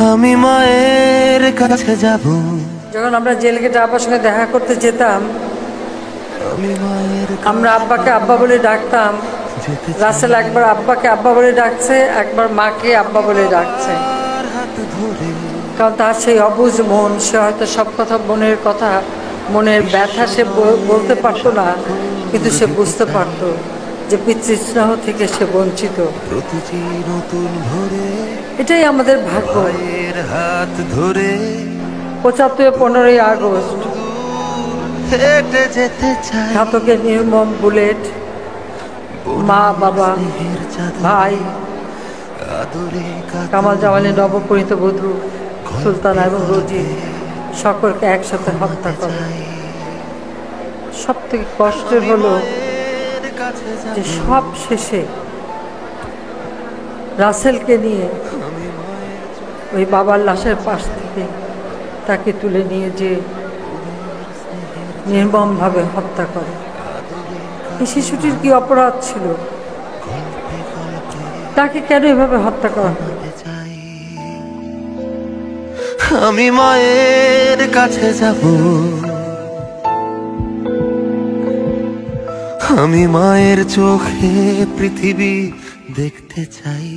আমি মায়ের কাছে যাব। যখন আমরা জেল গেটে আব্বার সঙ্গে দেখা করতে যেতাম, আমরা আব্বাকে আব্বা বলে ডাকতাম। রাসেল একবার আব্বাকে আব্বা বলে ডাকছে, একবার মাকে আব্বা বলে ডাকছে। কারণ তার সেই অবুঝ মন, সে হয়তো সব কথা মনের কথা, মনের ব্যথা সে বলতে পারতো না, কিন্তু সে বুঝতে পারতো যে পিতৃস্নেহ থেকে সে বঞ্চিত। এটাই আমাদের ভাগ্য। ৭৫ 15ই আগস্ট ঘাতকের নির্মম বুলেট মা, বাবা, ভাই, কামাল জামালের নবপরিণীত বধূ সুলতানা এবং রোজি সকলকে একসাথে হত্যা করে। সব থেকে কষ্টের হলো যে সব শেষে রাসেলকে নিয়ে ওই বাবার লাশের পাশ থেকে তাকে তুলে নিয়ে যে নির্মমভাবে হত্যা করে। এই শিশুটির কি অপরাধ ছিল? তাকে কেন এভাবে হত্যা করা হয়? আমি মায়ের কাছে যাব, আমি মায়ের চোখে পৃথিবী দেখতে চাই।